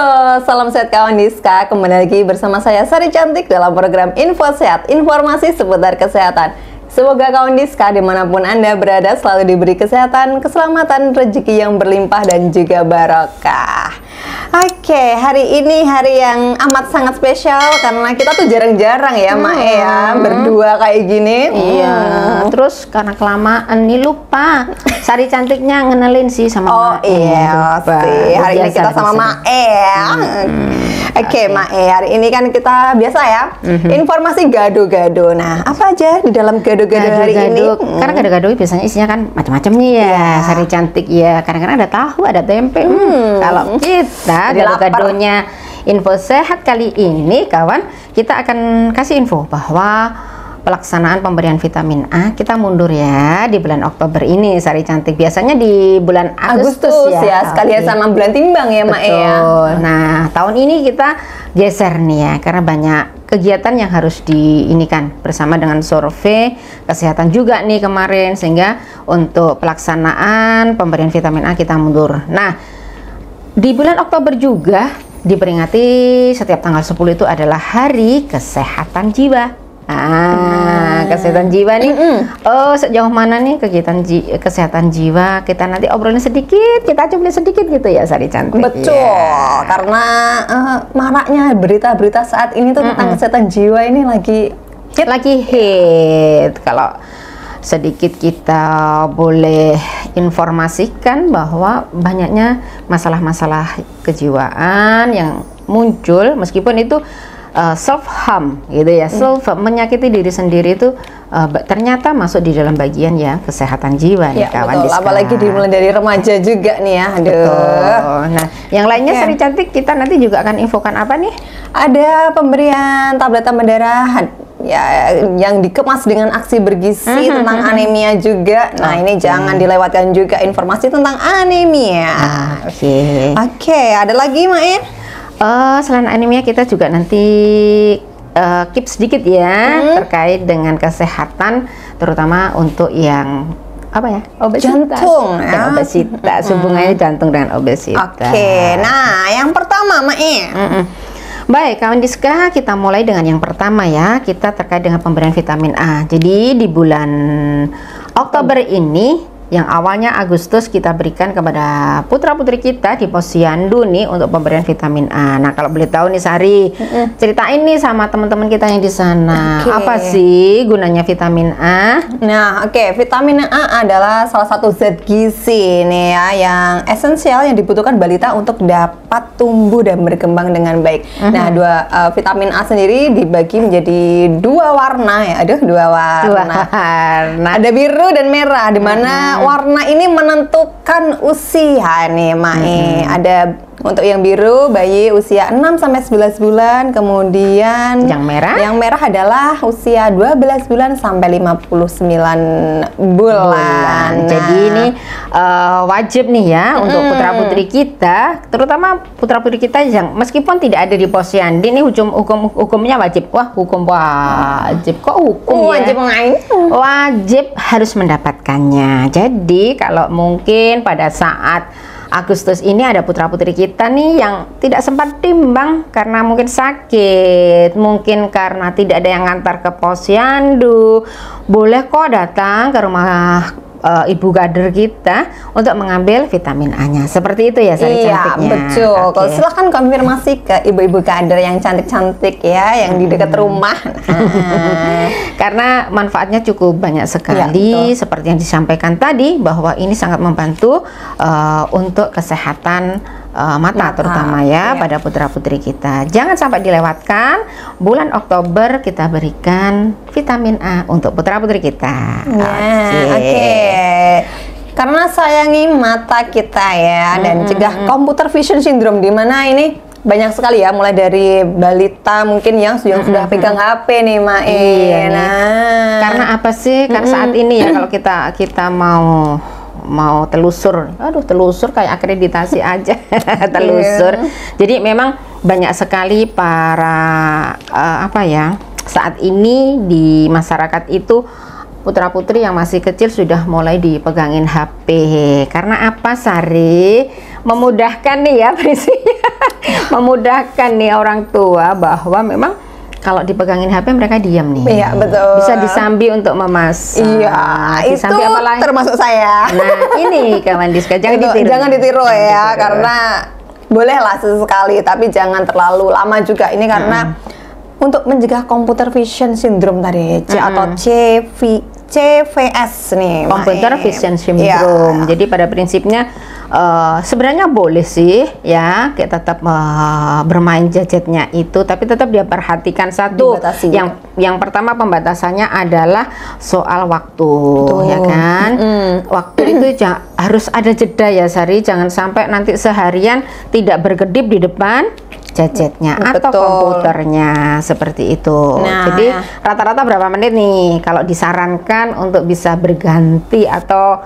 Halo, salam sehat kawan Diska. Kembali lagi bersama saya Sari Cantik dalam program Info Sehat, informasi seputar kesehatan. Semoga kawan Diska dimanapun Anda berada selalu diberi kesehatan, keselamatan, rezeki yang berlimpah dan juga barokah. Oke, hari ini hari yang amat sangat spesial karena kita tuh jarang-jarang ya Mae ya berdua kayak gini. Iya, terus karena kelamaan nih lupa Sari Cantiknya ngenalin sih sama Oh Mae. iya, sih. Hari ini kita sama Mae ya. Oke, Mae, hari ini kan kita biasa ya informasi gado-gado. Nah, apa aja di dalam gado-gado hari ini? Karena gado-gado biasanya isinya kan macam-macam nih ya. Sari Cantik ya, kadang-kadang ada tahu, ada tempe. Kalau kita gado-gadonya info sehat kali ini kawan, kita akan kasih info bahwa pelaksanaan pemberian vitamin A kita mundur ya di bulan Oktober ini Sari Cantik. Biasanya di bulan Agustus ya sekalian sama bulan timbang ya Mak ya. Nah, tahun ini kita geser nih ya karena banyak kegiatan yang harus diinikan bersama dengan survei kesehatan juga nih kemarin, sehingga untuk pelaksanaan pemberian vitamin A kita mundur. Nah, di bulan Oktober juga diperingati setiap tanggal 10 itu adalah Hari Kesehatan Jiwa. Kesehatan jiwa nih. Sejauh mana nih kegiatan kesehatan jiwa? Kita nanti obrolin sedikit, kita cuplik sedikit gitu ya Sari Cantik. Betul, karena maraknya berita-berita saat ini tuh tentang kesehatan jiwa ini lagi hit. Kalau sedikit kita boleh informasikan bahwa banyaknya masalah-masalah kejiwaan yang muncul, meskipun itu self harm gitu ya, menyakiti diri sendiri itu ternyata masuk di dalam bagian ya kesehatan jiwa nih kawan. Betul, apalagi dimulai dari remaja juga nih ya. Betul. Nah, yang lainnya Sari Cantik kita nanti juga akan infokan apa nih? Ada pemberian tablet tambah darah ya yang dikemas dengan aksi bergizi tentang anemia juga. Nah, ini jangan dilewatkan juga informasi tentang anemia. Oke, ada lagi Mae? Selain anemia kita juga nanti keep sedikit ya terkait dengan kesehatan, terutama untuk yang apa ya, obesitas. Jantung ya. Obesitas, hubungannya jantung dengan obesitas. Oke, nah yang pertama Mae. Baik kawan Diska, kita mulai dengan yang pertama ya, kita terkait dengan pemberian vitamin A. Jadi di bulan Oktober ini, yang awalnya Agustus kita berikan kepada putra-putri kita di Posyandu nih untuk pemberian vitamin A. Nah, kalau boleh tahu nih Sari, ceritain nih sama teman-teman kita yang di sana. Apa sih gunanya vitamin A? Nah, vitamin A adalah salah satu zat gizi nih ya yang esensial yang dibutuhkan balita untuk dapat tumbuh dan berkembang dengan baik. Nah, vitamin A sendiri dibagi menjadi dua warna ya. Dua warna. Ada biru dan merah, di mana warna ini menentukan usia nih Mae. Ada untuk yang biru bayi usia 6 sampai 11 bulan, kemudian yang merah adalah usia 12 bulan sampai 59 bulan. Jadi ini wajib nih ya untuk putra-putri kita, terutama putra-putri kita yang meskipun tidak ada di posyandu, ini hukumnya wajib. Hukum wajib. Kok hukum ya? Wajib harus mendapatkannya. Jadi kalau mungkin pada saat Agustus ini ada putra-putri kita nih yang tidak sempat timbang karena mungkin sakit, mungkin karena tidak ada yang ngantar ke posyandu, boleh kok datang ke rumah ibu kader kita untuk mengambil vitamin A-nya. Seperti itu ya Sari Cantiknya. Betul. Silahkan konfirmasi ke ibu-ibu kader yang cantik-cantik ya, yang di dekat rumah. Karena manfaatnya cukup banyak sekali, seperti yang disampaikan tadi bahwa ini sangat membantu untuk kesehatan mata terutama ya pada putra-putri kita. Jangan sampai dilewatkan bulan Oktober kita berikan vitamin A untuk putra-putri kita. Karena sayangi mata kita ya dan cegah computer vision syndrome, di mana ini banyak sekali ya, mulai dari balita mungkin yang sudah pegang HP nih Mae. Karena apa sih? Karena saat ini ya kalau kita mau telusur kayak akreditasi aja telusur. Jadi memang banyak sekali para saat ini di masyarakat itu putra-putri yang masih kecil sudah mulai dipegangin HP. Karena apa Sari? Memudahkan nih ya prinsipnya. memudahkan nih orang tua bahwa memang kalau dipegangin HP mereka diam nih. Iya, betul. Bisa disambi untuk memasak. Iya, disambi itu apa lagi? termasuk saya. Nah, ini kawan Diska, jangan Itu, ditiru. jangan ditiru ya, Jangan ditiru. karena bolehlah sesekali, tapi jangan terlalu lama juga. Ini karena untuk mencegah computer vision syndrome tadi, atau CVS nih. Computer Main. vision Iya. syndrome. Jadi pada prinsipnya sebenarnya boleh sih ya kita tetap bermain gadgetnya itu, tapi tetap dia perhatikan satu. Dibatasi Yang pertama pembatasannya adalah soal waktu. Betul. Ya kan? Waktu itu harus ada jeda ya Sari, jangan sampai nanti seharian tidak berkedip di depan gadgetnya atau Betul. komputernya, seperti itu. Nah. Jadi rata-rata berapa menit nih kalau disarankan untuk bisa berganti atau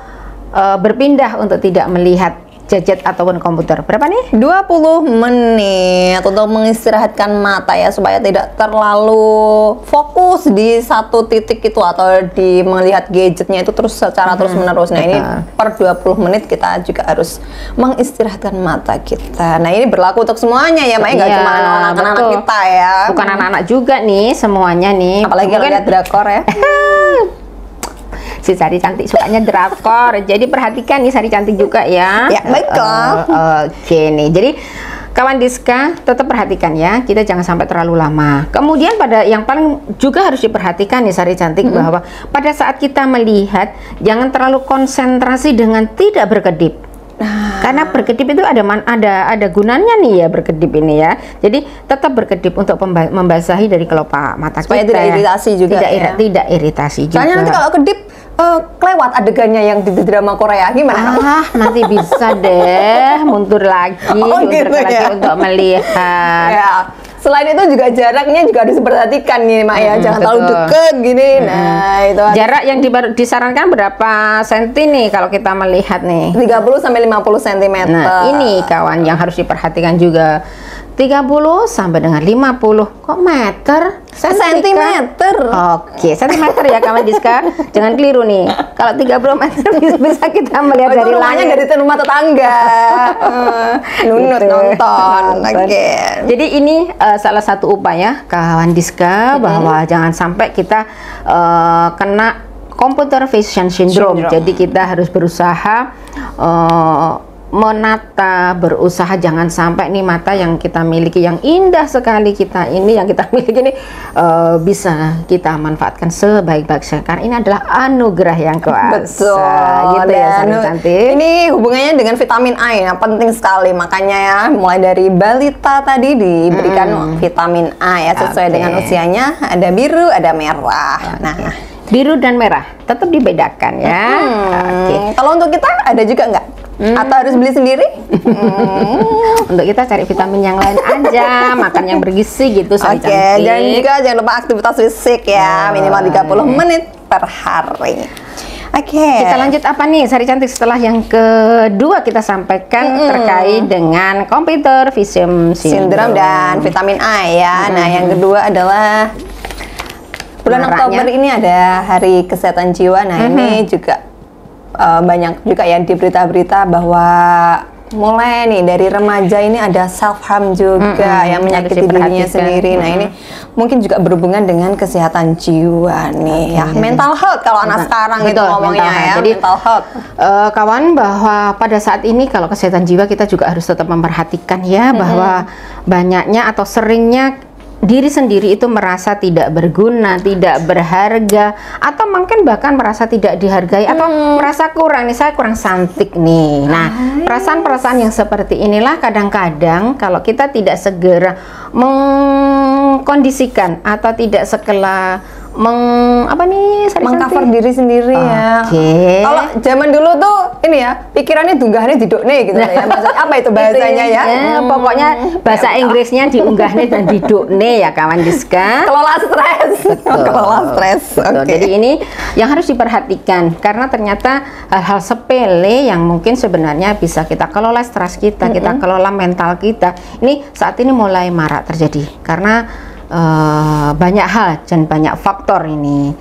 berpindah untuk tidak melihat gadget ataupun komputer? Berapa nih? 20 menit untuk mengistirahatkan mata ya, supaya tidak terlalu fokus di satu titik itu atau di melihat gadgetnya itu terus secara terus menerus. Nah, ini per 20 menit kita juga harus mengistirahatkan mata kita. Nah, ini berlaku untuk semuanya ya, Mbak, nggak Iya, cuma anak-anak betul. kita ya. Bukan anak-anak juga nih, semuanya nih. Apalagi kalau Mungkin lihat drakor ya. si Sari Cantik sukanya drakor. Jadi perhatikan nih Sari Cantik juga ya. Ya, baiklah. Oke nih. Jadi kawan Diska tetap perhatikan ya, kita jangan sampai terlalu lama. Kemudian pada yang paling juga harus diperhatikan nih Sari Cantik, bahwa pada saat kita melihat jangan terlalu konsentrasi dengan tidak berkedip. Karena berkedip itu ada gunanya nih ya, berkedip ini ya. Jadi tetap berkedip untuk membasahi dari kelopak mata Supaya kita. tidak iritasi juga ya. Tidak iritasi juga. Soalnya nanti kalau kedip kelewat adegannya yang di drama Korea gimana? Nanti bisa deh mundur lagi, Oh, mundur gitu lagi ya. untuk melihat. Ya. Selain itu juga jaraknya juga harus diperhatikan nih, Mak ya. Jangan terlalu betul. deket gini. Nah, itu Jarak yang disarankan berapa senti nih kalau kita melihat nih? 30 sampai 50 cm. Nah, ini kawan yang harus diperhatikan juga. 30 sampai dengan 50 kok meter? Sentimeter. Oke, sentimeter ya kawan Diska. Jangan keliru nih. Kalau 30 meter bisa kita melihat Itu dari rumahnya langit. dari rumah tetangga. Nunut Gitu. nonton. Nonton. Oke. Jadi ini salah satu upaya kawan Diska bahwa jangan sampai kita kena computer vision syndrome. Jadi kita harus berusaha menata, berusaha jangan sampai nih mata yang kita miliki, yang indah sekali kita ini, yang kita miliki ini bisa kita manfaatkan sebaik-baiknya, karena ini adalah anugerah yang kuasa. Betul. Gitu ya Dan Sari Cantik. ini hubungannya dengan vitamin A ya, penting sekali. Makanya ya, mulai dari balita tadi diberikan vitamin A ya, sesuai Oke. dengan usianya. Ada biru, ada merah. Nah, Biru dan merah tetap dibedakan ya. Oke. kalau untuk kita ada juga nggak? Atau harus beli sendiri? Untuk kita cari vitamin yang lain aja, makan yang bergizi gitu Sari Oke, Cantik. dan juga jangan lupa aktivitas fisik ya, minimal 30 menit per hari. Oke. Kita lanjut apa nih Sari Cantik setelah yang kedua kita sampaikan terkait dengan computer vision Sindrom dan vitamin A ya. Nah, yang kedua adalah bulan Maraknya. Oktober ini ada Hari Kesehatan Jiwa. Nah, ini juga banyak juga ya di berita-berita bahwa mulai nih dari remaja ini ada self harm juga yang menyakiti harus dirinya diperhatikan. sendiri. Nah, ini mungkin juga berhubungan dengan kesehatan jiwa nih ya. Mental health kalau anak sekarang itu Betul, ngomongnya mental health. ya, Jadi, mental health. kawan, bahwa pada saat ini kalau kesehatan jiwa kita juga harus tetap memperhatikan ya, bahwa banyaknya atau seringnya diri sendiri itu merasa tidak berguna, tidak berharga, atau mungkin bahkan merasa tidak dihargai atau merasa kurang nih, saya kurang cantik nih. Nah, perasaan-perasaan yang seperti inilah kadang-kadang kalau kita tidak segera mengkondisikan atau tidak Mengcover diri sendiri ya. Oke. Kalau zaman dulu tuh ini ya, pikirannya dunggahnya didukne gitu ya. Maksudnya apa itu bahasanya ya? Pokoknya bahasa Inggrisnya diunggahne dan didukne ya kawan Diska. Kelola stres. Kelola stres. Betul. Oke. Jadi ini yang harus diperhatikan, karena ternyata hal-hal sepele yang mungkin sebenarnya bisa kita kelola stres kita, kita kelola mental kita. Ini saat ini mulai marak terjadi karena banyak hal dan banyak faktor ini.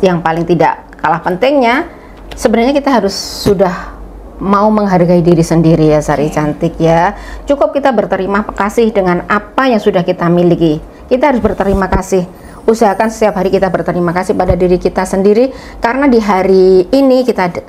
Yang paling tidak kalah pentingnya sebenarnya kita harus sudah mau menghargai diri sendiri ya Sari Cantik ya. Cukup kita berterima kasih dengan apa yang sudah kita miliki. Kita harus berterima kasih. Usahakan setiap hari kita berterima kasih pada diri kita sendiri, karena di hari ini kita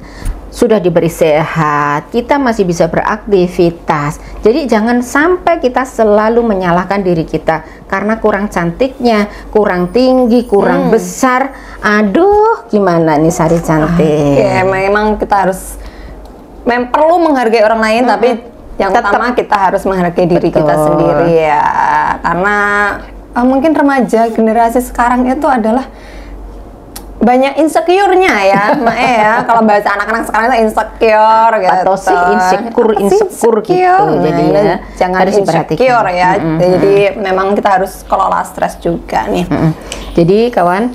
sudah diberi sehat, kita masih bisa beraktivitas. Jadi jangan sampai kita selalu menyalahkan diri kita karena kurang cantiknya, kurang tinggi, kurang besar. Aduh, gimana nih Sari Cantik? Ya, memang kita harus perlu menghargai orang lain, tapi yang utama kita harus menghargai diri kita sendiri ya. Karena mungkin remaja generasi sekarang itu adalah banyak insecure-nya ya, Mae ya. Kalau bahasa anak-anak sekarang itu insecure gitu. Atau sih insecure gitu. Jadi ya, jangan harus insecure ya. Jadi memang kita harus kelola stres juga nih. Jadi kawan,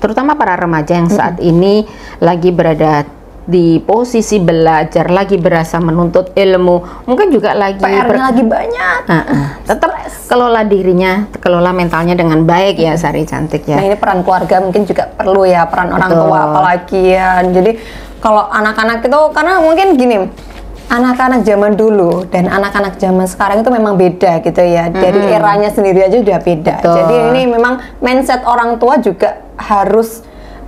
terutama para remaja yang saat ini lagi berada di posisi belajar, lagi berasa menuntut ilmu, mungkin juga lagi PR-nya lagi banyak. Tetap kelola dirinya, kelola mentalnya dengan baik ya Sari Cantik ya. Nah, ini peran keluarga mungkin juga perlu ya, peran orang tua apalagi ya. Jadi kalau anak-anak itu, karena mungkin gini, anak-anak zaman dulu dan anak-anak zaman sekarang itu memang beda gitu ya. Dari eranya sendiri aja udah beda. Jadi ini memang mindset orang tua juga harus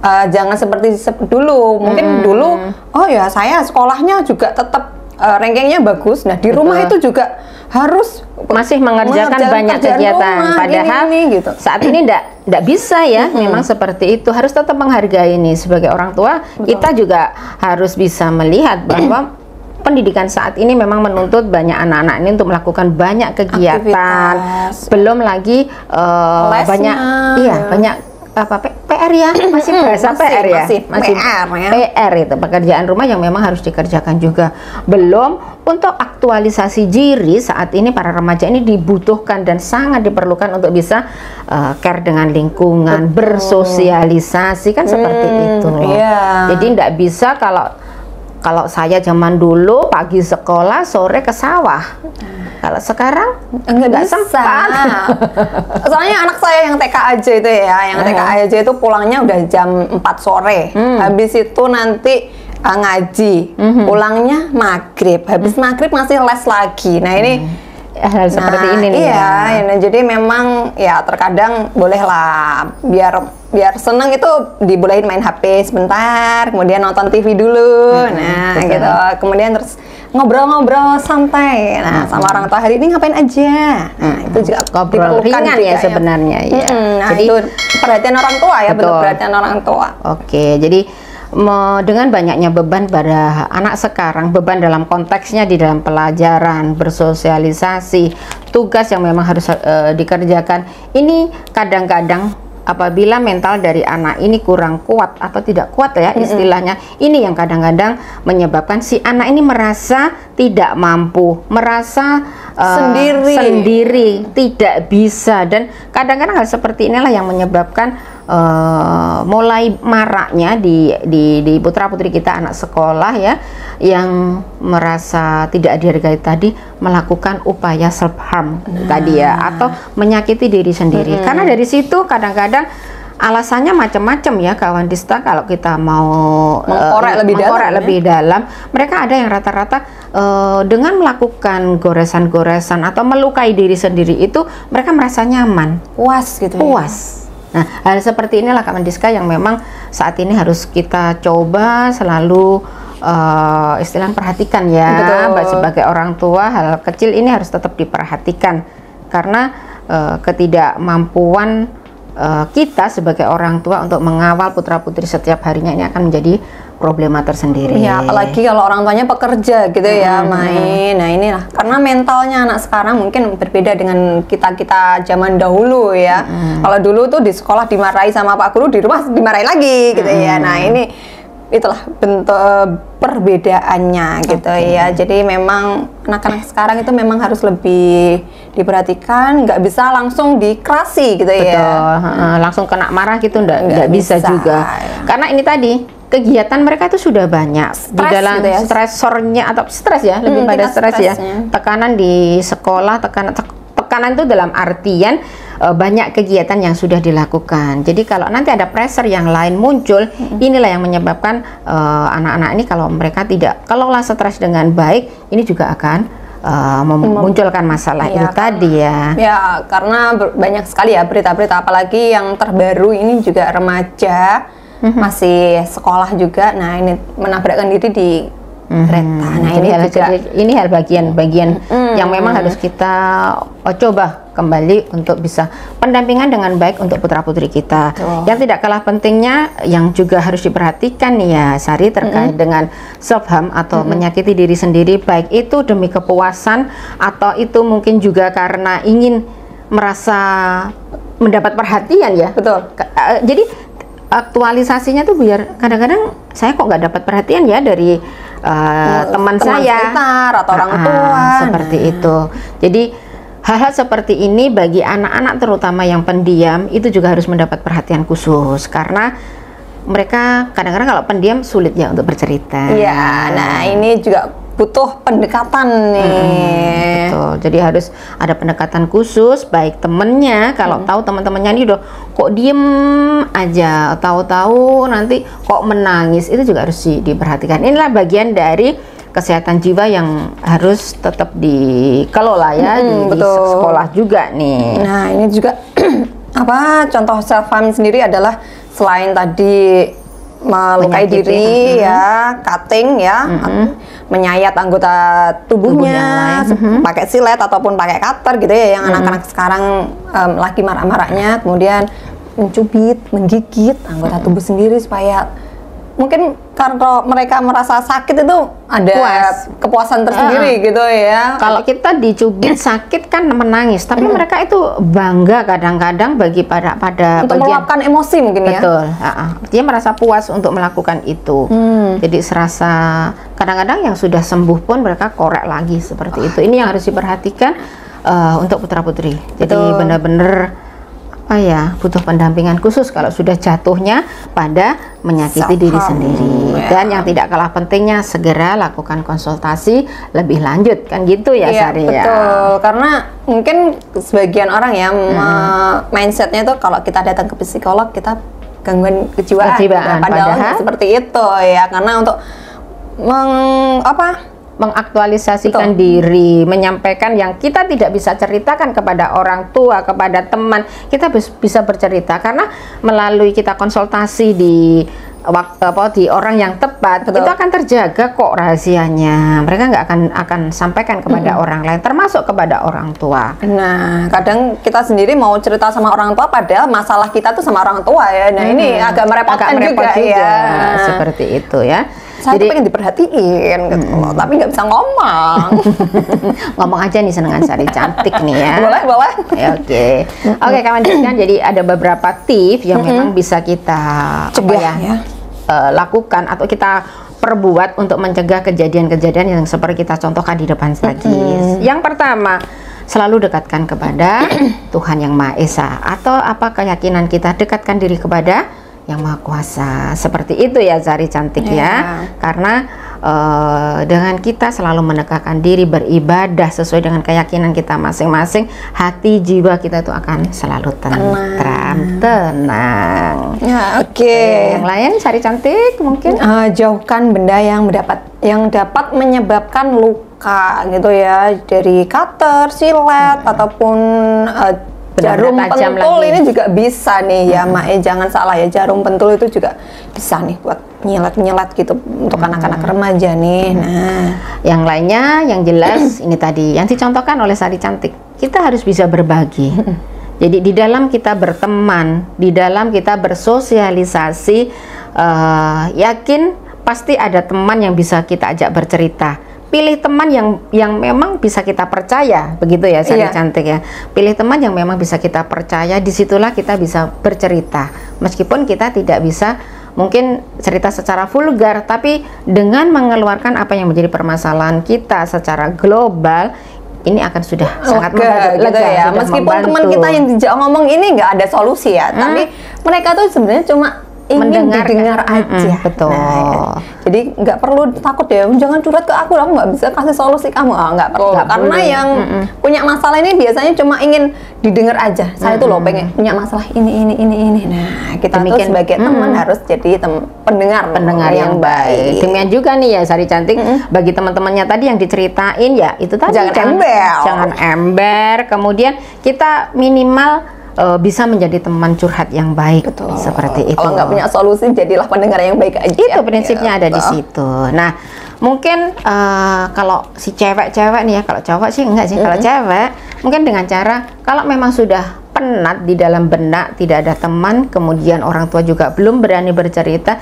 jangan seperti dulu. Mungkin dulu, oh ya saya sekolahnya juga tetap rankingnya bagus. Nah di rumah itu juga harus masih mengerjakan banyak kegiatan. Rumah, padahal gini, gitu. saat ini ndak bisa ya. Memang seperti itu, harus tetap menghargai ini sebagai orang tua. Kita juga harus bisa melihat bahwa pendidikan saat ini memang menuntut banyak anak-anak ini untuk melakukan banyak kegiatan. Belum lagi banyak banyak PR ya, masih berasa PR ya, masih PR itu pekerjaan rumah yang memang harus dikerjakan juga. Belum untuk aktualisasi diri, saat ini para remaja ini dibutuhkan dan sangat diperlukan untuk bisa care dengan lingkungan, bersosialisasi kan seperti itu. Jadi tidak bisa kalau saya zaman dulu pagi sekolah, sore ke sawah. Kalau sekarang nggak sempat. Soalnya anak saya yang TK aja itu ya, yang TK aja itu pulangnya udah jam 4 sore. Habis itu nanti ngaji, pulangnya maghrib. Habis maghrib masih les lagi. Nah ini hal seperti ini nih. Iya, ya. Jadi memang ya terkadang bolehlah biar seneng itu dibolehin main HP sebentar, kemudian nonton TV dulu, gitu. Kemudian terus ngobrol-ngobrol santai. Nah, sama orang tua hari ini ngapain aja. Nah, itu juga ngobrol ringan ya sebenarnya ya. Nah, jadi itu perhatian orang tua ya, bentuk perhatian orang tua. Oke, jadi dengan banyaknya beban pada anak sekarang, beban dalam konteksnya di dalam pelajaran, bersosialisasi, tugas yang memang harus dikerjakan, ini kadang-kadang apabila mental dari anak ini kurang kuat atau tidak kuat ya istilahnya, ini yang kadang-kadang menyebabkan si anak ini merasa tidak mampu, merasa sendiri, tidak bisa, dan kadang-kadang hal seperti inilah yang menyebabkan mulai maraknya di putra-putri kita, anak sekolah ya, yang merasa tidak dihargai tadi, melakukan upaya self harm tadi ya, atau menyakiti diri sendiri. Karena dari situ kadang-kadang alasannya macam-macam ya kawan Dista. Kalau kita mau mengkorek lebih dalam, mereka ada yang rata-rata dengan melakukan goresan-goresan atau melukai diri sendiri itu mereka merasa nyaman, puas gitu, puas. Nah, hal seperti inilah kawan Diska yang memang saat ini harus kita coba selalu istilah perhatikan ya. Sebagai orang tua, hal kecil ini harus tetap diperhatikan, karena ketidakmampuan kita sebagai orang tua untuk mengawal putra-putri setiap harinya ini akan menjadi problema tersendiri. Ya, apalagi kalau orang tuanya pekerja gitu ya, main. Nah, inilah karena mentalnya anak sekarang mungkin berbeda dengan kita zaman dahulu ya. Kalau dulu tuh di sekolah dimarahi sama Pak Guru, di rumah dimarahi lagi gitu ya. Nah, ini itulah bentuk perbedaannya gitu ya. Jadi memang anak-anak sekarang itu memang harus lebih diperhatikan, nggak bisa langsung dikerasi gitu ya. Langsung kena marah gitu nggak bisa juga. Karena ini tadi kegiatan mereka itu sudah banyak di dalam gitu ya, stresornya atau stres ya, lebih pada stres ya. Tekanan di sekolah, tekanan itu dalam artian banyak kegiatan yang sudah dilakukan. Jadi kalau nanti ada pressure yang lain muncul, inilah yang menyebabkan anak-anak ini kalau mereka tidak kelola stres dengan baik, ini juga akan memunculkan masalah itu tadi ya. Ya, karena banyak sekali ya berita-berita, apalagi yang terbaru ini juga remaja masih sekolah juga. Nah, ini menabrakkan diri di kereta. Nah, ini hal bagian yang memang harus kita coba kembali untuk bisa pendampingan dengan baik untuk putra-putri kita. Yang tidak kalah pentingnya yang juga harus diperhatikan nih ya Sari, terkait dengan self harm atau menyakiti diri sendiri, baik itu demi kepuasan atau itu mungkin juga karena ingin merasa mendapat perhatian ya. Betul. Jadi aktualisasinya tuh biar kadang-kadang saya kok nggak dapat perhatian ya dari teman saya sekitar atau orang tua seperti itu. Jadi hal-hal seperti ini bagi anak-anak terutama yang pendiam itu juga harus mendapat perhatian khusus, karena mereka kadang-kadang kalau pendiam sulit ya untuk bercerita. Iya, nah ini juga butuh pendekatan nih. Betul. Jadi harus ada pendekatan khusus, baik temennya kalau tahu teman-temannya ini udah kok diem aja, tahu-tahu nanti kok menangis, itu juga harus diperhatikan. Inilah bagian dari kesehatan jiwa yang harus tetap dikelola ya di sekolah juga nih. Nah, ini juga contoh self harm sendiri adalah selain tadi melukai diri ya, cutting ya, menyayat anggota tubuhnya pakai silet ataupun pakai cutter gitu ya, yang anak-anak sekarang lagi marak-maraknya, kemudian mencubit, menggigit anggota tubuh sendiri supaya mungkin kalau mereka merasa sakit itu ada kepuasan tersendiri gitu ya. Kalau kita dicubit sakit kan menangis, tapi mereka itu bangga kadang-kadang pada untuk meluapkan emosi mungkin ya. Betul. Dia merasa puas untuk melakukan itu. Jadi serasa kadang-kadang yang sudah sembuh pun mereka korek lagi seperti itu. Ini yang harus diperhatikan untuk putra-putri. Jadi benar-benar butuh pendampingan khusus kalau sudah jatuhnya pada menyakiti diri sendiri. Dan yang tidak kalah pentingnya segera lakukan konsultasi lebih lanjut, kan gitu ya Sari ya. Betul, karena mungkin sebagian orang ya mindsetnya itu kalau kita datang ke psikolog kita gangguan kejiwaan. Padahal seperti itu ya, karena untuk mengaktualisasikan diri, menyampaikan yang kita tidak bisa ceritakan kepada orang tua, kepada teman, kita bisa bercerita karena melalui kita konsultasi di di orang yang tepat, itu akan terjaga kok rahasianya. Mereka nggak akan sampaikan kepada orang lain, termasuk kepada orang tua. Nah, kadang kita sendiri mau cerita sama orang tua, padahal masalah kita tuh sama orang tua ya. Nah, ini agak merepotkan juga ya. Seperti itu ya. Saya tuh pengen diperhatiin gitu loh, tapi nggak bisa ngomong. Ngomong aja nih Senengan Sari cantik nih ya. Boleh. Oke, kawan kan jadi ada beberapa tips yang memang bisa kita lakukan atau kita perbuat untuk mencegah kejadian-kejadian yang seperti kita contohkan di depan tadi. Yang pertama, selalu dekatkan kepada Tuhan Yang Maha Esa, atau apa keyakinan kita, dekatkan diri kepada Yang Maha Kuasa. Seperti itu ya Sari cantik ya. Karena dengan kita selalu mendekatkan diri beribadah sesuai dengan keyakinan kita masing-masing, hati jiwa kita itu akan selalu tentram, tenang. Ya, yang lain Sari cantik mungkin jauhkan benda yang dapat menyebabkan luka gitu ya, dari cutter, silet ataupun jarum pentul ini juga bisa nih ya Mae, jangan salah ya, jarum pentul itu juga bisa nih buat nyelat-nyelat gitu untuk anak-anak remaja nih. Nah, yang lainnya yang jelas ini tadi yang dicontohkan oleh Sari cantik, kita harus bisa berbagi. Jadi di dalam kita berteman, di dalam kita bersosialisasi, yakin pasti ada teman yang bisa kita ajak bercerita. Pilih teman yang memang bisa kita percaya, begitu ya Sari cantik ya. Pilih teman yang memang bisa kita percaya, disitulah kita bisa bercerita. Meskipun kita tidak bisa mungkin cerita secara vulgar, tapi dengan mengeluarkan apa yang menjadi permasalahan kita secara global, ini akan sudah sangat lega gitu ya. Meskipun teman kita yang dijak ngomong ini nggak ada solusi ya, tapi mereka tuh sebenarnya cuma ingin mendengar, didengar aja. betul. Nah, jadi nggak perlu takut ya, jangan curhat ke aku nggak bisa kasih solusi kamu. Nggak perlu, karena yang punya masalah ini biasanya cuma ingin didengar aja. Saya tuh loh pengen punya masalah ini. Nah, kita tuh sebagai teman harus jadi pendengar yang baik. Demikian juga nih ya Sari Cantik, bagi teman-temannya tadi yang diceritain ya itu tadi, jangan ember. Kemudian kita minimal bisa menjadi teman curhat yang baik. Betul. Seperti itu. Kalau nggak punya solusi, jadilah pendengar yang baik aja. Itu prinsipnya ada di situ. Nah, mungkin kalau si cewek-cewek nih ya, kalau cowok sih enggak sih. Kalau cewek mungkin dengan cara, kalau memang sudah penat di dalam benak, tidak ada teman, kemudian orang tua juga belum berani bercerita,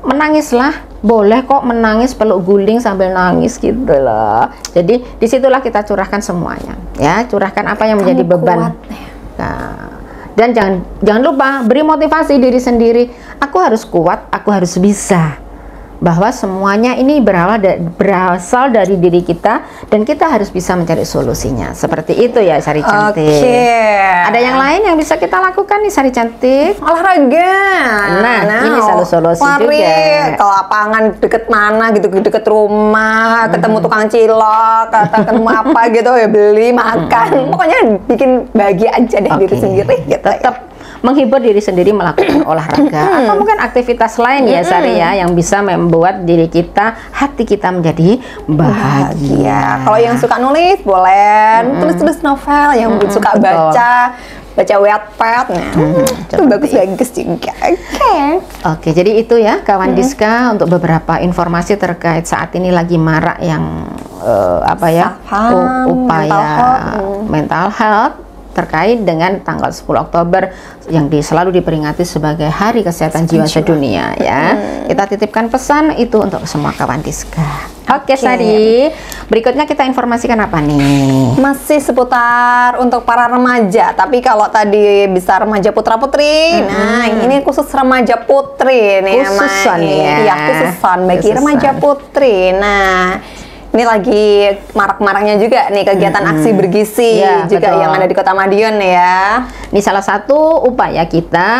menangislah. Boleh kok menangis, peluk guling sambil nangis gitu loh. Jadi disitulah kita curahkan semuanya, ya, curahkan apa yang menjadi beban. Nah, dan jangan lupa beri motivasi diri sendiri. Aku harus kuat, aku harus bisa. Bahwa semuanya ini berasal dari diri kita, dan kita harus bisa mencari solusinya. Seperti itu ya Sari Cantik. Ada yang lain yang bisa kita lakukan nih Sari Cantik? Olahraga. Nah, ini satu solusi juga. Ke lapangan deket mana gitu, deket rumah, ketemu tukang cilok, ketemu apa gitu ya, beli makan. Pokoknya bikin bahagia aja deh diri sendiri gitu. Tetap menghibur diri sendiri melakukan olahraga atau mungkin aktivitas lain ya Sari ya, yang bisa membuat diri kita, hati kita menjadi bahagia. Kalau yang suka nulis boleh tulis novel, yang suka baca Wattpad, itu bagus juga. Oke, jadi itu ya kawan Diska untuk beberapa informasi terkait saat ini lagi marak yang upaya mental health terkait dengan tanggal 10 Oktober yang selalu diperingati sebagai Hari Kesehatan Jiwa Sedunia ya. Kita titipkan pesan itu untuk semua kawan Diska. Oke Sari, berikutnya kita informasikan apa nih? Masih seputar untuk para remaja, tapi kalau tadi bisa remaja putra putri, nah ini khusus remaja putri nih, khususan ya, khususan bagi remaja putri. Nah, ini lagi marak-maraknya juga nih kegiatan aksi bergizi juga yang ada di Kota Madiun ya. Ini salah satu upaya kita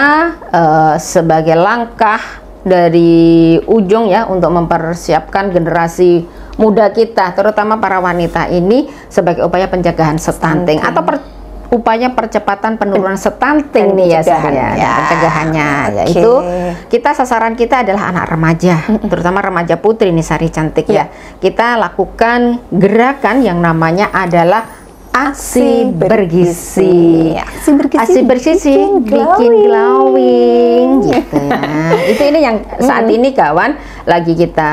sebagai langkah dari ujung ya untuk mempersiapkan generasi muda kita, terutama para wanita ini sebagai upaya pencegahan stunting atau upaya percepatan penurunan stunting nih ya saya pencegahannya, yaitu kita sasaran kita adalah anak remaja, terutama remaja putri nih Sari Cantik ya. Kita lakukan gerakan yang namanya adalah aksi bergizi. Aksi bergizi bikin glowing gitu ya. Itu ini yang saat ini kawan lagi kita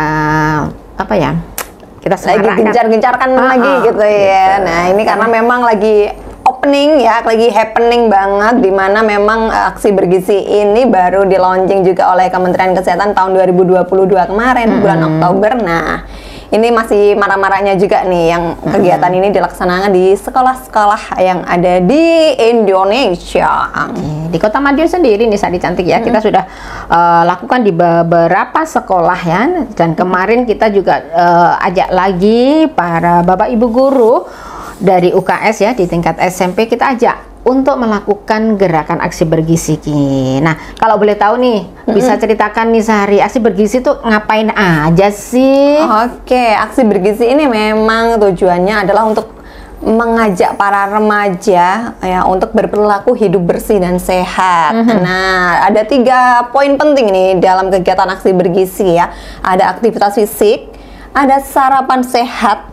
kita lagi gencar-gencarkan lagi gitu ya. Nah, ini karena memang lagi opening ya, lagi happening banget, dimana memang aksi bergizi ini baru di launching juga oleh Kementerian Kesehatan tahun 2022 kemarin bulan Oktober. Nah, ini masih marak-maraknya juga nih yang kegiatan ini dilaksanakan di sekolah-sekolah yang ada di Indonesia. Di Kota Madiun sendiri nih Sari Cantik ya, kita sudah lakukan di beberapa sekolah ya, dan kemarin kita juga ajak lagi para bapak ibu guru dari UKS ya di tingkat SMP, kita ajak untuk melakukan gerakan aksi bergizi. Nah, kalau boleh tahu nih, bisa ceritakan nih Sari, aksi bergizi itu ngapain aja sih? Oke, aksi bergizi ini memang tujuannya adalah untuk mengajak para remaja ya untuk berperilaku hidup bersih dan sehat. Nah, ada 3 poin penting nih dalam kegiatan aksi bergizi ya. Ada aktivitas fisik, ada sarapan sehat,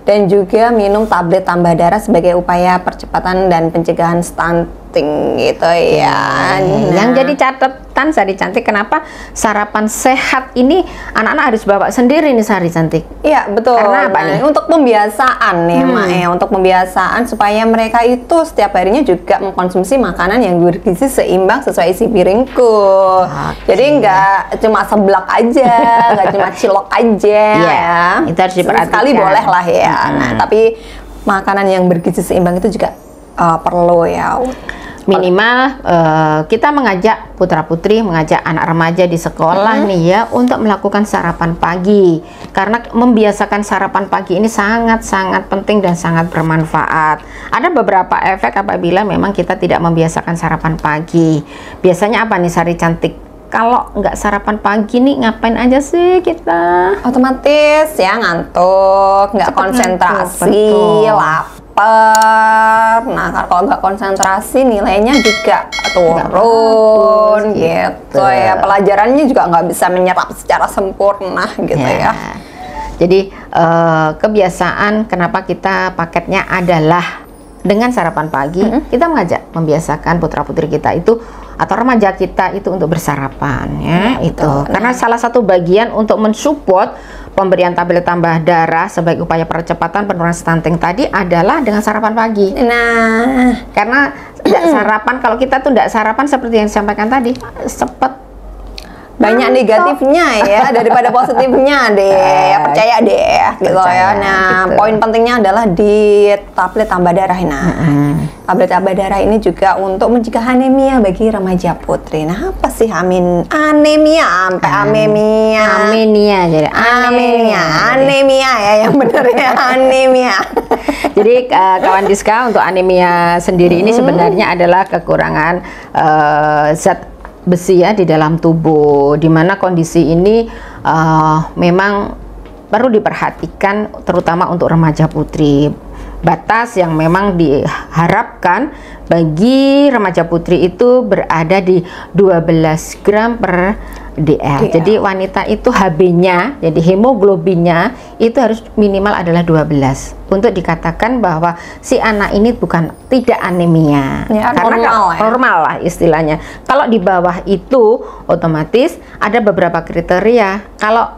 dan juga minum tablet tambah darah sebagai upaya percepatan dan pencegahan stunting gitu ya. Yang jadi catatan Sari Cantik, kenapa sarapan sehat ini anak-anak harus bawa sendiri nih Sari Cantik? Iya betul. Karena apa nih? Untuk pembiasaan nih Mak ya, untuk pembiasaan supaya mereka itu setiap harinya juga mengkonsumsi makanan yang bergizi seimbang sesuai isi piringku. Jadi nggak cuma seblak aja, nggak cuma cilok aja. Ya, itu harus diperhatikan. Sekali boleh lah ya. Nah, tapi makanan yang bergizi seimbang itu juga perlu ya. Minimal kita mengajak putra putri, mengajak anak remaja di sekolah nih ya untuk melakukan sarapan pagi, karena membiasakan sarapan pagi ini sangat-sangat penting dan sangat bermanfaat. Ada beberapa efek apabila memang kita tidak membiasakan sarapan pagi. Biasanya apa nih Sari Cantik? kalau nggak sarapan pagi nih ngapain aja sih kita? Otomatis ya ngantuk, nggak Cepet konsentrasi, ngantuk, betul. lapar. Nah, kalau nggak konsentrasi nilainya juga turun bagus, gitu gitu. ya. Pelajarannya juga nggak bisa menyerap secara sempurna gitu ya. Jadi kebiasaan kenapa kita paketnya adalah dengan sarapan pagi, kita mengajak membiasakan putra-putri kita itu atau remaja kita itu untuk bersarapan ya, itu. betul. Karena salah satu bagian untuk mensupport pemberian tablet tambah darah sebagai upaya percepatan penurunan stunting tadi adalah dengan sarapan pagi. Nah, Karena tidak sarapan, kalau kita tuh tidak sarapan seperti yang disampaikan tadi, cepet banyak negatifnya ya daripada positifnya deh, ya percaya deh gitu ya. Percaya, Nah, gitu. poin pentingnya adalah di tablet tambah darah. Nah, tablet tambah darah ini juga untuk mencegah anemia bagi remaja putri. Nah, apa sih anemia sampai anemia? anemia, jadi Anemia ya yang benar ya, anemia. Jadi kawan Diska, untuk anemia sendiri ini sebenarnya adalah kekurangan zat besi ya di dalam tubuh, dimana kondisi ini memang perlu diperhatikan terutama untuk remaja putri. Batas yang memang diharapkan bagi remaja putri itu berada di 12 gram per DL. Jadi wanita itu HB-nya, jadi hemoglobinnya itu harus minimal adalah 12 untuk dikatakan bahwa si anak ini bukan tidak anemia. Ya, Karena normal lah istilahnya. Kalau di bawah itu otomatis ada beberapa kriteria. Kalau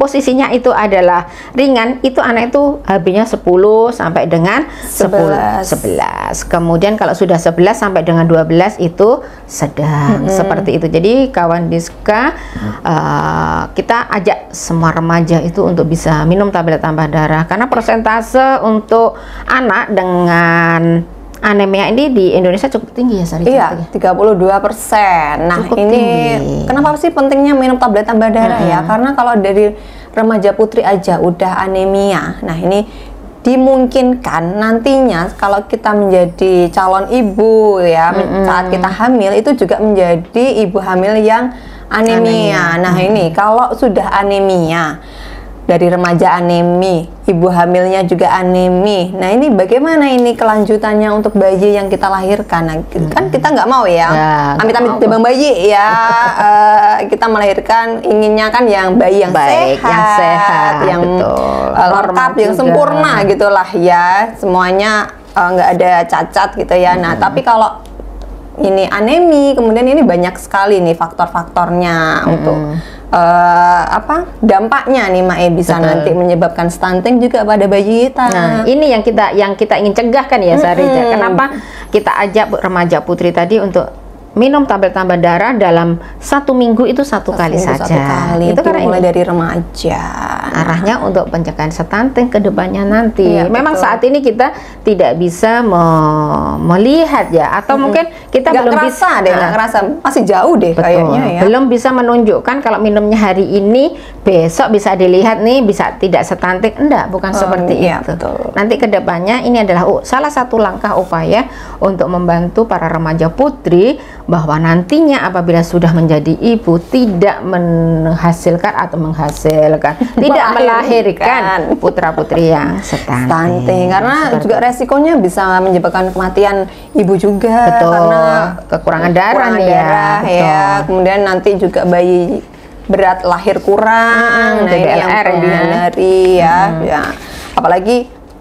posisinya itu adalah ringan, itu anak itu HB-nya 10 sampai dengan 11. Kemudian kalau sudah 11 sampai dengan 12 itu sedang, seperti itu. Jadi kawan Diska, kita ajak semua remaja itu untuk bisa minum tablet tambah darah, karena persentase untuk anak dengan anemia ini di Indonesia cukup tinggi ya, Sari? Iya, 32%. Nah, Cukup ini tinggi. kenapa sih pentingnya minum tablet tambah darah ya? Karena kalau dari remaja putri aja udah anemia. Nah, ini dimungkinkan nantinya kalau kita menjadi calon ibu ya, saat kita hamil itu juga menjadi ibu hamil yang anemia. Nah, ini kalau sudah anemia, dari remaja anemi, ibu hamilnya juga anemi. Nah, ini bagaimana ini kelanjutannya untuk bayi yang kita lahirkan? Nah, kan kita nggak mau ya, amit-amit demam bayi ya. Kita melahirkan inginnya kan yang bayi yang Baik, sehat, yang lengkap, yang sempurna gitulah ya. Semuanya nggak ada cacat gitu ya. Nah, tapi kalau ini anemi, kemudian ini banyak sekali nih faktor-faktornya untuk dampaknya nih Mae, bisa nanti menyebabkan stunting juga pada bayi kita. Nah, ini yang kita ingin cegah kan ya, Sarija. Kenapa kita ajak remaja putri tadi untuk minum tablet tambah darah dalam 1 minggu itu satu kali saja. Itu karena mulai dari remaja. Arahnya untuk pencegahan stunting ke depannya nanti. Iya, memang betul. saat ini kita tidak bisa melihat ya, atau mungkin kita Nggak belum kerasa bisa deh, nggak kerasa, masih jauh deh kayaknya ya. belum bisa menunjukkan kalau minumnya hari ini besok bisa dilihat nih bisa tidak stunting. Enggak, bukan seperti iya, itu. betul. Nanti kedepannya ini adalah salah satu langkah upaya untuk membantu para remaja putri bahwa nantinya apabila sudah menjadi ibu tidak menghasilkan tidak melahirkan putra-putri yang Stunting, karena juga resikonya bisa menyebabkan kematian ibu juga. Betul. Karena kekurangan darah nih ya. darah ya. Kemudian nanti juga bayi berat lahir kurang. Nah, ini yang DBLR perlu ya. dihindari ya. Ya. Apalagi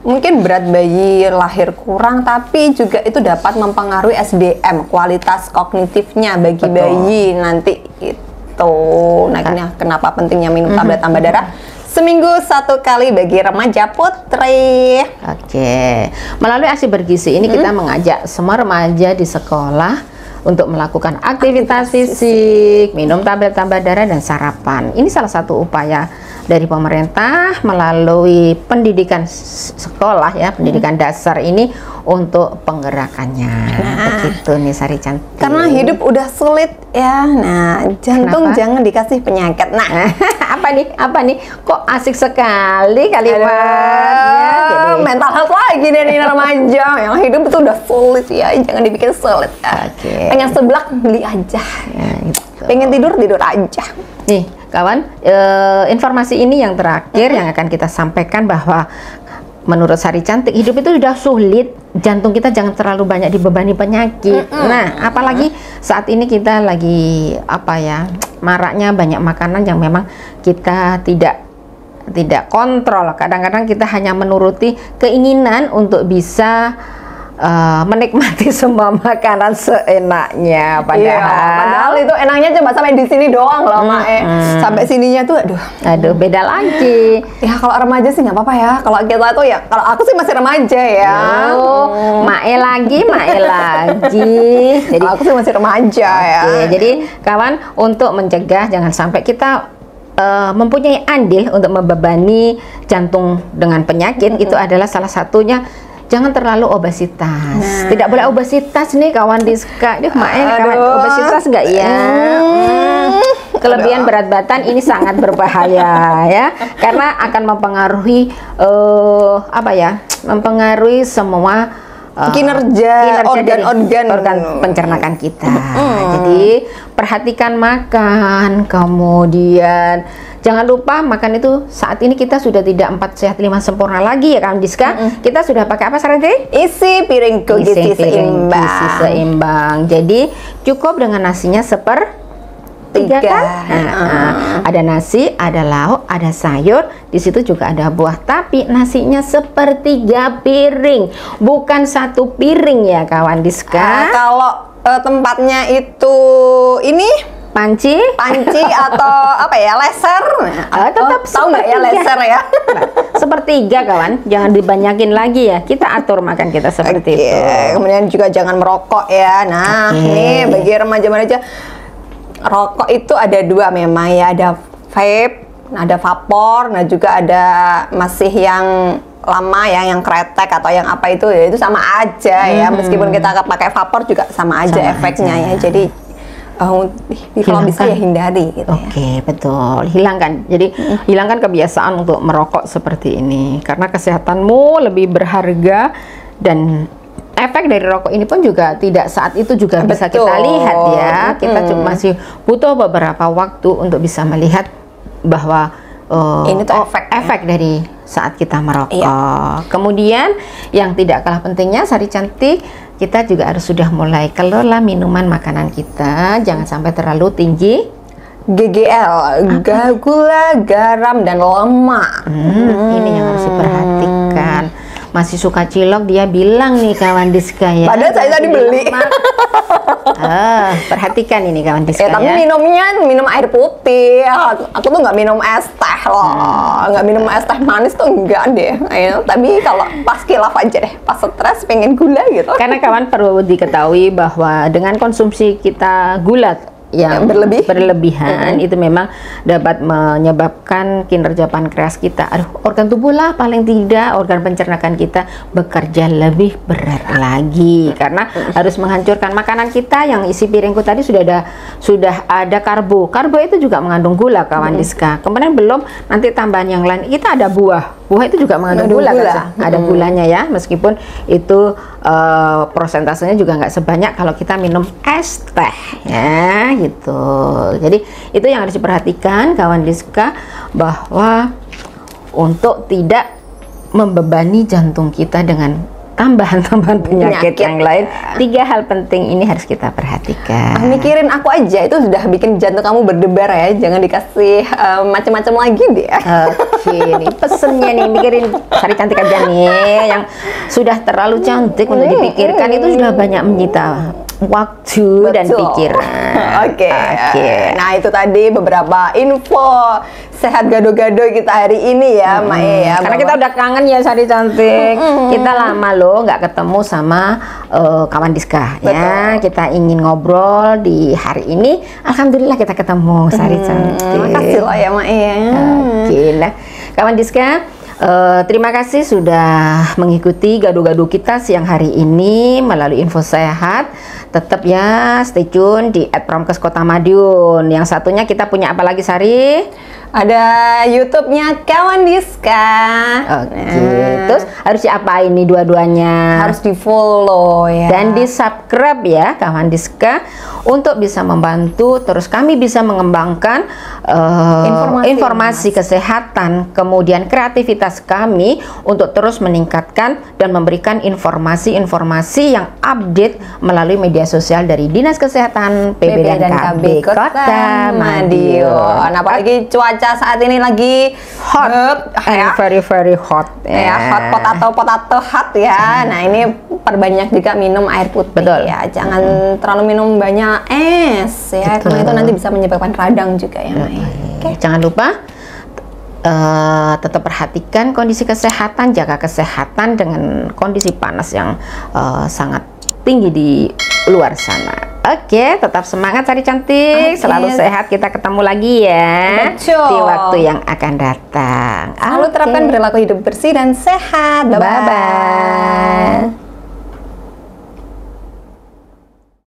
mungkin berat bayi lahir kurang, tapi juga itu dapat mempengaruhi SDM, kualitas kognitifnya bagi Betul. bayi nanti itu. Nah, ini kenapa pentingnya minum tablet tambah darah seminggu 1 kali bagi remaja putri. Oke, melalui aksi bergizi ini kita mengajak semua remaja di sekolah untuk melakukan aktivitas fisik, minum tablet tambah darah, dan sarapan. Ini salah satu upaya dari pemerintah melalui pendidikan sekolah ya, pendidikan dasar ini untuk penggerakannya. Begitu nih Sari cantik. Karena hidup udah sulit ya. Nah, jantung Kenapa? jangan dikasih penyakit. Nah, Apa nih? Kok asik sekali kalimatnya. Jadi Mental health lagi nih remaja. Yang hidup itu udah sulit ya, jangan dibikin sulit. Oke. Pengen seblak, beli aja. ya, gitu. Pengen tidur aja. Nih, kawan, informasi ini yang terakhir yang akan kita sampaikan bahwa menurut Sari Cantik, hidup itu sudah sulit, jantung kita jangan terlalu banyak dibebani penyakit. Nah, apalagi saat ini kita lagi maraknya banyak makanan yang memang kita tidak kontrol. Kadang-kadang kita hanya menuruti keinginan untuk bisa menikmati semua makanan seenaknya, Padahal itu enaknya cuma sampai di sini doang loh, Mae. Sampai sininya tuh aduh beda lagi. Ya kalau remaja sih nggak apa-apa ya. Kalau kita tuh ya, kalau aku sih masih remaja ya. Mae lagi. Jadi aku sih masih remaja ya. Jadi kawan, untuk mencegah jangan sampai kita mempunyai andil untuk membebani jantung dengan penyakit, itu adalah salah satunya. Jangan terlalu obesitas. Tidak boleh obesitas nih kawan Diska. Kawan obesitas enggak ya? Kelebihan berat badan ini sangat berbahaya ya, karena akan mempengaruhi mempengaruhi semua kinerja organ pencernaan kita. Jadi perhatikan makan, kemudian jangan lupa makan itu. Saat ini kita sudah tidak 4 sehat 5 sempurna lagi ya kawan Diska. Kita sudah pakai apa Sarati? Isi piringku gizi seimbang. Jadi cukup dengan nasinya sepertiga kan? Ada nasi, ada lauk, ada sayur, di situ juga ada buah. Tapi nasinya sepertiga piring, bukan 1 piring ya kawan Diska. Kalau tempatnya itu ini panci atau leser, tetap tahu nggak ya leser ya? Sepertiga kawan, jangan dibanyakin lagi ya. Kita atur makan kita seperti itu. Kemudian juga jangan merokok ya. Nah, nih bagi remaja-remaja, rokok itu ada 2 memang ya, ada vape, ada vapor, nah juga ada masih yang lama ya, yang kretek atau yang apa itu ya, itu sama aja ya. Meskipun kita pakai vapor juga sama aja efeknya ya. Jadi kalau bisa ya hindari gitu. Oke, betul. Hilangkan. Jadi hilangkan kebiasaan untuk merokok seperti ini, karena kesehatanmu lebih berharga, dan efek dari rokok ini pun juga tidak saat itu juga bisa kita lihat ya. Kita cuma masih butuh beberapa waktu untuk bisa melihat bahwa ini tuh efek dari saat kita merokok. Kemudian yang tidak kalah pentingnya Sari Cantik, kita juga harus sudah mulai kelola minuman makanan kita, jangan sampai terlalu tinggi GGL, gula, garam, dan lemak. Ini yang harus diperhatikan. Masih suka cilok, dia bilang nih kawan Diska ya. Padahal saya tadi beli. Perhatikan ini kawan Diska tapi ya. minum air putih. Aku tuh nggak minum es teh loh. Nggak minum es teh manis tuh enggak deh. Tapi kalau pas kilaf aja deh, pas stres pengen gula gitu. Karena kawan perlu diketahui bahwa dengan konsumsi kita gula yang berlebihan itu memang dapat menyebabkan kinerja pankreas kita, organ tubuh lah paling tidak, organ pencernaan kita bekerja lebih berat lagi, karena harus menghancurkan makanan kita. Yang isi piringku tadi sudah ada karbo itu juga mengandung gula kawan Diska. Kemudian belum nanti tambahan yang lain, kita ada buah itu juga mengandung gula. Ada gulanya ya, meskipun itu prosentasenya juga nggak sebanyak kalau kita minum es teh ya gitu. Jadi itu yang harus diperhatikan kawan Diska, bahwa untuk tidak membebani jantung kita dengan tambahan-tambahan penyakit yang lain. 3 hal penting ini harus kita perhatikan. Mikirin aku aja itu sudah bikin jantung kamu berdebar ya. Jangan dikasih macam-macam lagi deh. Oke, nih pesennya nih, mikirin Sari Cantik aja nih, yang sudah terlalu cantik untuk dipikirkan itu sudah banyak menyita waktu dan pikiran. Oke. Nah itu tadi beberapa info sehat gado-gado kita hari ini ya, Mae ya. Karena kita udah kangen ya Sari Cantik. Kita lama loh nggak ketemu sama kawan Diska ya. Kita ingin ngobrol di hari ini. Alhamdulillah kita ketemu Sari Cantik. Makasih loh ya, Mae ya. Oke lah, kawan Diska. Terima kasih sudah mengikuti gado-gado kita siang hari ini melalui info sehat. Tetap ya stay tune di @promkes Kota Madiun. Yang satunya kita punya apa lagi Sari? Ada YouTube-nya Kawan Diska. Oke. Terus harus diapain nih dua-duanya? Harus di-follow ya. Dan di-subscribe ya Kawan Diska untuk bisa membantu terus kami bisa mengembangkan informasi kesehatan, kemudian kreativitas kami untuk terus meningkatkan dan memberikan informasi-informasi yang update melalui media sosial dari Dinas Kesehatan PB dan KB Kota Madiun. Nah, apalagi cuaca saat ini lagi hot and very hot ya, hot potato hot ya. Nah, ini perbanyak juga minum air putih. Betul. Ya, jangan terlalu minum banyak es ya, karena itu nanti bisa menyebabkan radang juga ya. Oke, jangan lupa tetap perhatikan kondisi kesehatan, jaga kesehatan dengan kondisi panas yang sangat tinggi di luar sana. Oke, tetap semangat cari cantik, selalu sehat. Kita ketemu lagi ya. Betul. Di waktu yang akan datang. Selalu terapkan perilaku hidup bersih dan sehat. Bye bye.